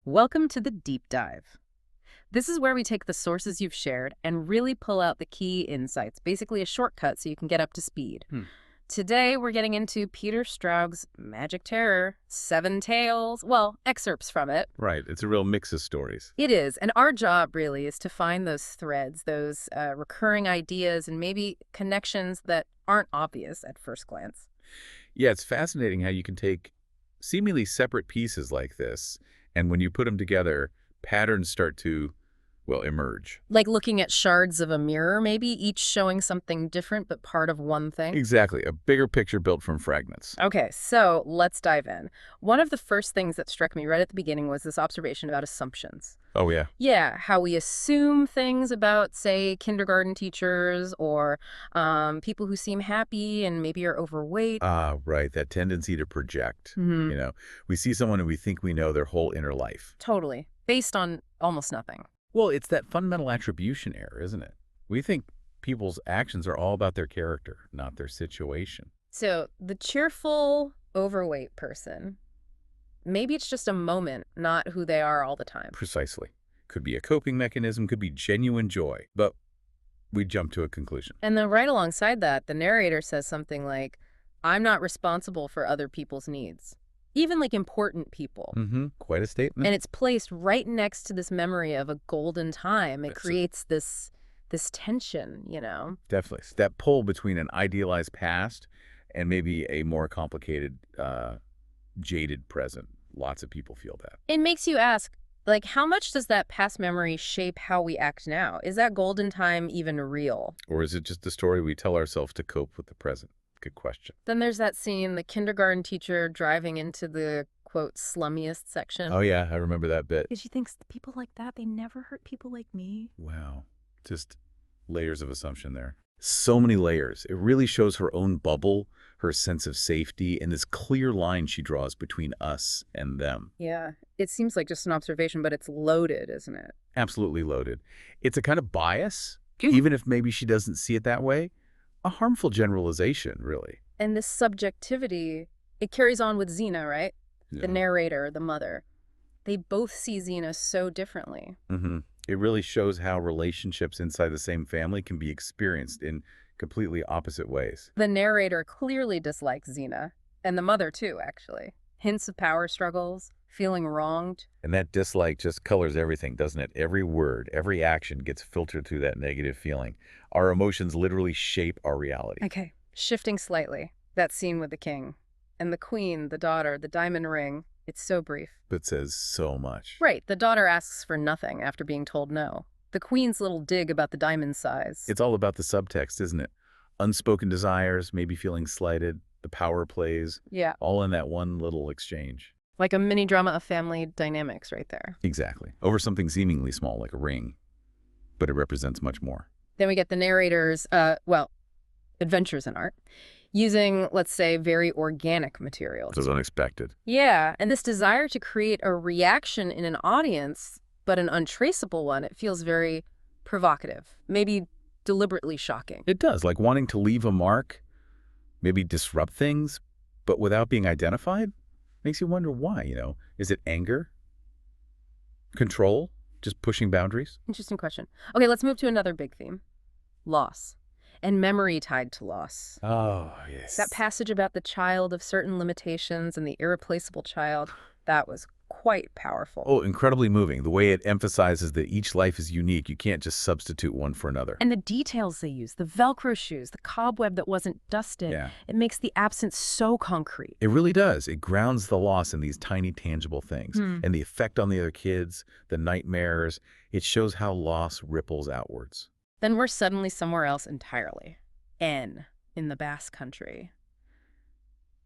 Welcome to the deep dive. This is where we take the sources you've shared and really pull out the key insights, basically a shortcut so you can get up to speed. Hmm. Today, we're getting into Peter Straub's Magic Terror, Seven Tales, well, excerpts from it. Right. It's a real mix of stories. It is, and our job really is to find those threads, those recurring ideas, and maybe connections that aren't obvious at first glance. Yeah, it's fascinating how you can take seemingly separate pieces like this, and when you put them together, patterns start to, well, emerge. Like looking at shards of a mirror, maybe, each showing something different but part of one thing. Exactly. A bigger picture built from fragments. Okay, so let's dive in. One of the first things that struck me right at the beginning was this observation about assumptions. Oh, yeah. Yeah, how we assume things about, say, kindergarten teachers or people who seem happy and maybe are overweight. Ah, right. That tendency to project. Hmm. We see someone and we think we know their whole inner life. Totally. Based on almost nothing. Well, it's that fundamental attribution error, isn't it? We think people's actions are all about their character, not their situation. So the cheerful, overweight person, maybe it's just a moment, not who they are all the time. Precisely. Could be a coping mechanism, could be genuine joy, but we jump to a conclusion. And then right alongside that, the narrator says something like, I'm not responsible for other people's needs. Even like important people. Mm-hmm. Quite a statement. And it's placed right next to this memory of a golden time. It That's it. creates this tension, Definitely. It's that pull between an idealized past and maybe a more complicated, jaded present. Lots of people feel that. It makes you ask, like, how much does that past memory shape how we act now? Is that golden time even real? Or is it just a story we tell ourselves to cope with the present? Good question. Then there's that scene, the kindergarten teacher driving into the, quote, slummiest section. Oh, yeah, I remember that bit. Because she thinks people like that, they never hurt people like me. Wow. Just layers of assumption there. So many layers. It really shows her own bubble, her sense of safety, and this clear line she draws between us and them. Yeah, it seems like just an observation, but it's loaded, isn't it? Absolutely loaded. It's a kind of bias, even if maybe she doesn't see it that way. A harmful generalization, really. And this subjectivity, it carries on with Xena, right? The narrator, the mother. They both see Xena so differently. Mm-hmm. It really shows how relationships inside the same family can be experienced in completely opposite ways. The narrator clearly dislikes Xena, and the mother too, actually. Hints of power struggles, feeling wronged. And that dislike just colors everything, doesn't it? Every word, every action gets filtered through that negative feeling. Our emotions literally shape our reality. Okay, shifting slightly. That scene with the king. And the queen, the daughter, the diamond ring. It's so brief. But says so much. Right, the daughter asks for nothing after being told no. The queen's little dig about the diamond size. It's all about the subtext, isn't it? Unspoken desires, maybe feeling slighted, the power plays, Yeah, all in that one little exchange. like a mini drama of family dynamics right there. Exactly. Over something seemingly small like a ring, but it represents much more. Then we get the narrator's, adventures in art, using, let's say, very organic materials. It was unexpected. Yeah, and this desire to create a reaction in an audience, but an untraceable one, it feels very provocative, maybe deliberately shocking. It does, like wanting to leave a mark, maybe disrupt things, but without being identified. Makes you wonder why, Is it anger? Control? Just pushing boundaries? Interesting question. Okay, let's move to another big theme. Loss. And memory tied to loss. Oh, yes. That passage about the child of certain limitations and the irreplaceable child, that was quite powerful. Oh, incredibly moving. The way it emphasizes that each life is unique. You can't just substitute one for another. And the details they use, the Velcro shoes, the cobweb that wasn't dusted, Yeah. it makes the absence so concrete. It really does. It grounds the loss in these tiny, tangible things. And the effect on the other kids, the nightmares, it shows how loss ripples outwards. Then we're suddenly somewhere else entirely. N, in the Basque Country.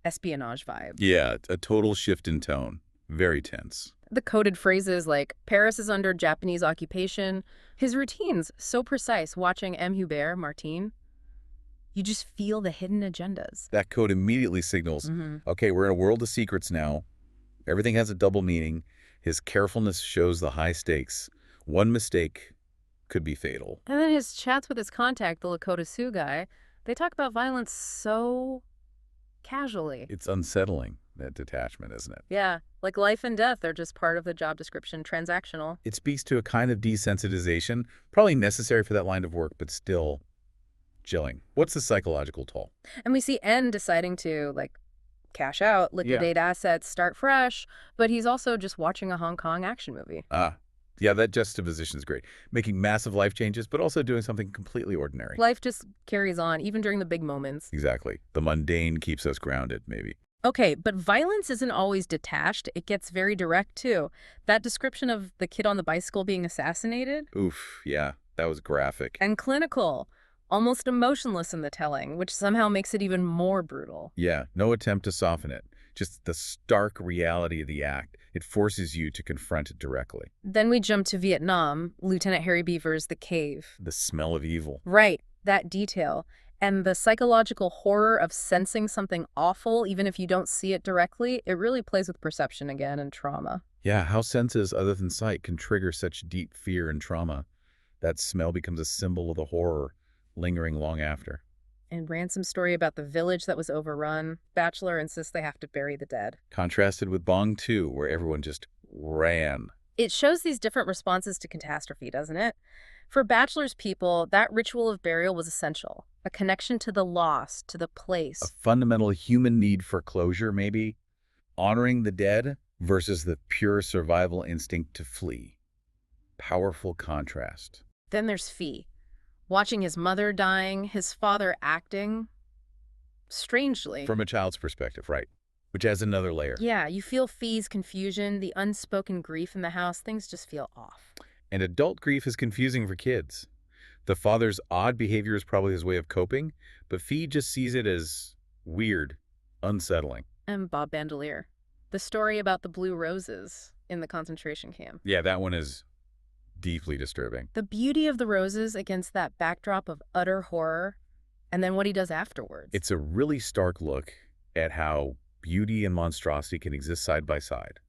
Espionage vibes. Yeah, a total shift in tone. Very tense. The coded phrases like, Paris is under Japanese occupation. His routines, so precise, watching M. Hubert, Martine. You just feel the hidden agendas. That code immediately signals, okay, we're in a world of secrets now. Everything has a double meaning. His carefulness shows the high stakes. One mistake could be fatal. And then his chats with his contact, the Lakota Sioux guy, they talk about violence so casually. It's unsettling, that detachment, isn't it? Yeah, like life and death are just part of the job description, transactional. It speaks to a kind of desensitization, probably necessary for that line of work, but still chilling. What's the psychological toll? And we see N deciding to, like, cash out, Yeah. liquidate assets, start fresh, but he's also just watching a Hong Kong action movie. Ah, yeah, that juxtaposition is great. Making massive life changes, but also doing something completely ordinary. Life just carries on, even during the big moments. Exactly. The mundane keeps us grounded, maybe. Okay, but violence isn't always detached. It gets very direct, too. That description of the kid on the bicycle being assassinated? Oof, yeah, that was graphic. And clinical, almost emotionless in the telling, which somehow makes it even more brutal. Yeah, no attempt to soften it. Just the stark reality of the act. It forces you to confront it directly. Then we jump to Vietnam, Lieutenant Harry Beaver's The Cave. The smell of evil. Right, that detail. And the psychological horror of sensing something awful, even if you don't see it directly, it really plays with perception again and trauma. Yeah, how senses other than sight can trigger such deep fear and trauma. That smell becomes a symbol of the horror, lingering long after. And Ransom's story about the village that was overrun, Bachelor insists they have to bury the dead. Contrasted with Bong 2, where everyone just ran. It shows these different responses to catastrophe, doesn't it? For Bachelor's people, that ritual of burial was essential. A connection to the loss, to the place. A fundamental human need for closure, maybe. Honoring the dead versus the pure survival instinct to flee. Powerful contrast. Then there's Fee. Watching his mother dying, his father acting. Strangely. From a child's perspective, right? Which adds another layer. Yeah, you feel Fee's confusion, the unspoken grief in the house. Things just feel off. And adult grief is confusing for kids. The father's odd behavior is probably his way of coping, but Fee just sees it as weird, unsettling. And Bob Bandolier. The story about the blue roses in the concentration camp. Yeah, that one is deeply disturbing. The beauty of the roses against that backdrop of utter horror, and then what he does afterwards. It's a really stark look at how beauty and monstrosity can exist side by side,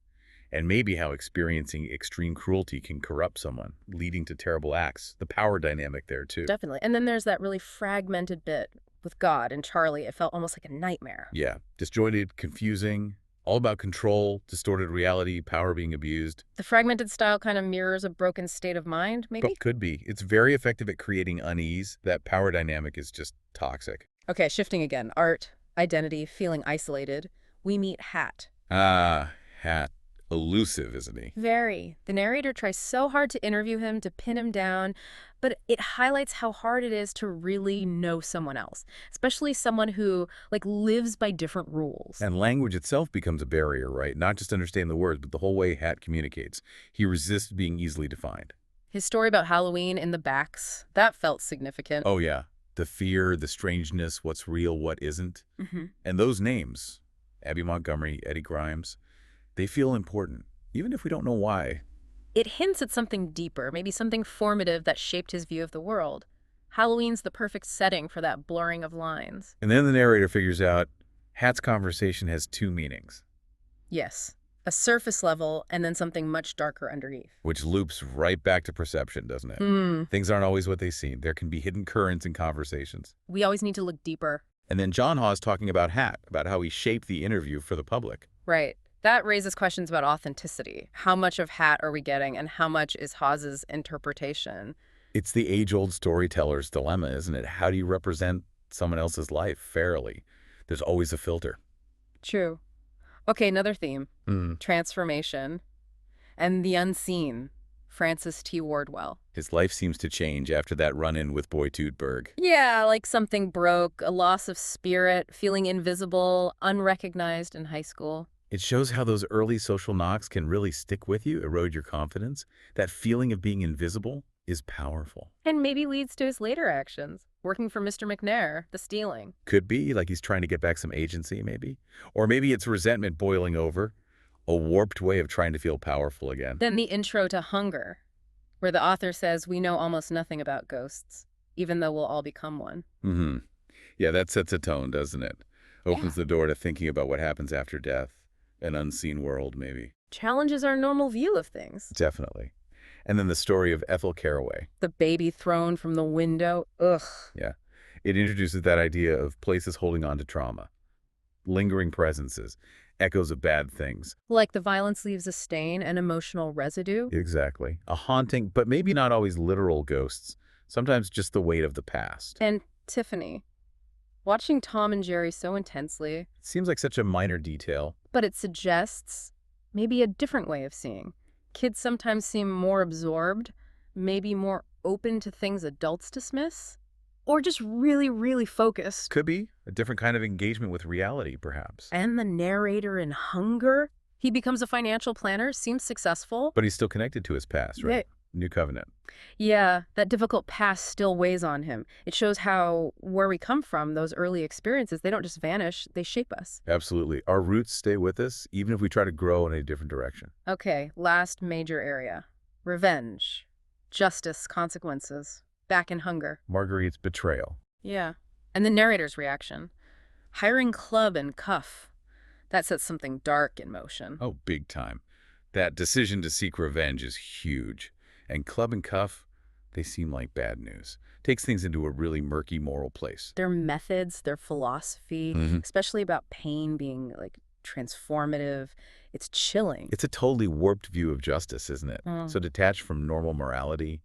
and maybe how experiencing extreme cruelty can corrupt someone, leading to terrible acts. The power dynamic there, too. Definitely. And then there's that really fragmented bit with God and Charlie. It felt almost like a nightmare. Yeah, disjointed, confusing, all about control, distorted reality, power being abused. The fragmented style kind of mirrors a broken state of mind, maybe? Could be. It's very effective at creating unease. That power dynamic is just toxic. Okay, shifting again. Art, identity, feeling isolated. We meet Hat. Ah, Hat. Elusive, isn't he? Very. The narrator tries so hard to interview him, to pin him down, but it highlights how hard it is to really know someone else, especially someone who, like, lives by different rules. And language itself becomes a barrier, right? Not just understanding the words, but the whole way Hat communicates. He resists being easily defined. His story about Halloween in the backs, that felt significant. Oh, yeah. The fear, the strangeness, what's real, what isn't. And those names, Abby Montgomery, Eddie Grimes, they feel important, even if we don't know why. It hints at something deeper, maybe something formative that shaped his view of the world. Halloween's the perfect setting for that blurring of lines. And then the narrator figures out Hat's conversation has two meanings. Yes, a surface level and then something much darker underneath. Which loops right back to perception, doesn't it? Things aren't always what they seem. There can be hidden currents in conversations. We always need to look deeper. And then John Hawes talking about Hat, about how he shaped the interview for the public. Right. That raises questions about authenticity. How much of Hat are we getting, and how much is Hawes's interpretation? It's the age-old storyteller's dilemma, isn't it? How do you represent someone else's life fairly? There's always a filter. True. Okay, another theme. Transformation. And the unseen. Francis T. Wardwell. His life seems to change after that run-in with Boy Tootberg. Yeah, like something broke, a loss of spirit, feeling invisible, unrecognized in high school. It shows how those early social knocks can really stick with you, erode your confidence. That feeling of being invisible is powerful. And maybe leads to his later actions. Working for Mr. McNair, the stealing. Could be, like he's trying to get back some agency, maybe. Or maybe it's resentment boiling over, a warped way of trying to feel powerful again. Then the intro to Hunger, where the author says we know almost nothing about ghosts, even though we'll all become one. Yeah, that sets a tone, doesn't it? Opens the door to thinking about what happens after death. An unseen world, maybe. Challenges our normal view of things. Definitely. And then the story of Ethel Caraway. The baby thrown from the window. Ugh. Yeah. It introduces that idea of places holding on to trauma. lingering presences, echoes of bad things. Like the violence leaves a stain and emotional residue. Exactly. A haunting, but maybe not always literal ghosts. Sometimes just the weight of the past. And Tiffany, watching Tom and Jerry so intensely, It seems like such a minor detail. but it suggests maybe a different way of seeing. Kids sometimes seem more absorbed, maybe more open to things adults dismiss, or just really, really focused. Could be a different kind of engagement with reality, perhaps. And the narrator in Hunger, he becomes a financial planner, seems successful. But he's still connected to his past, right? New covenant. Yeah, that difficult past still weighs on him. It shows how where we come from, those early experiences, they don't just vanish, they shape us. Absolutely. Our roots stay with us, even if we try to grow in a different direction. Okay, last major area. Revenge. Justice, consequences. Back in Hunger. Marguerite's betrayal. Yeah. And the narrator's reaction. Hiring Club and Cuff. That sets something dark in motion. Oh, big time. That decision to seek revenge is huge. And Club and Cuff, they seem like bad news. Takes things into a really murky moral place. Their methods, their philosophy, especially about pain being like transformative, it's chilling. It's a totally warped view of justice, isn't it? So detached from normal morality.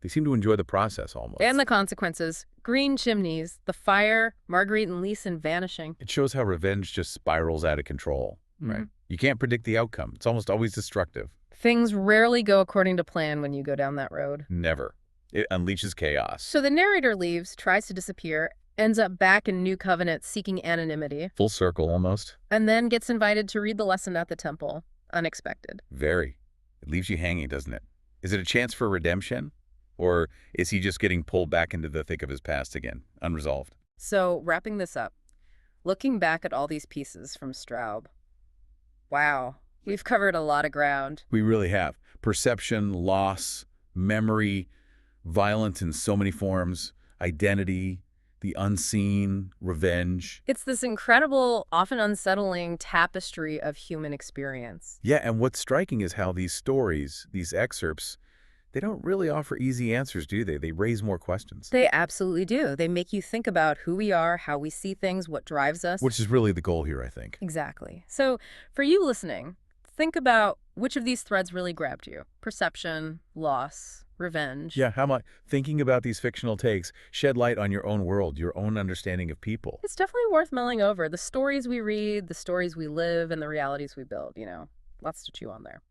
They seem to enjoy the process almost. And the consequences. Green chimneys, the fire, Marguerite and Leeson vanishing. It shows how revenge just spirals out of control, right? You can't predict the outcome. It's almost always destructive. Things rarely go according to plan when you go down that road. Never. It unleashes chaos. So the narrator leaves, tries to disappear, ends up back in New Covenant seeking anonymity, Full circle almost. and then gets invited to read the lesson at the temple. Unexpected. Very. It leaves you hanging, doesn't it? Is it a chance for redemption? Or is he just getting pulled back into the thick of his past again, unresolved? So, wrapping this up, looking back at all these pieces from Straub, wow, we've covered a lot of ground. We really have. Perception, loss, memory, violence in so many forms, identity, the unseen, revenge. It's this incredible, often unsettling tapestry of human experience. Yeah, and what's striking is how these stories, these excerpts, they don't really offer easy answers, do they? They raise more questions. They absolutely do. They make you think about who we are, how we see things, what drives us. Which is really the goal here, I think. Exactly. So, for you listening, think about which of these threads really grabbed you. Perception, loss, revenge. Yeah, how much thinking about these fictional takes shed light on your own world, your own understanding of people. It's definitely worth mulling over. The stories we read, the stories we live, and the realities we build, lots to chew on there.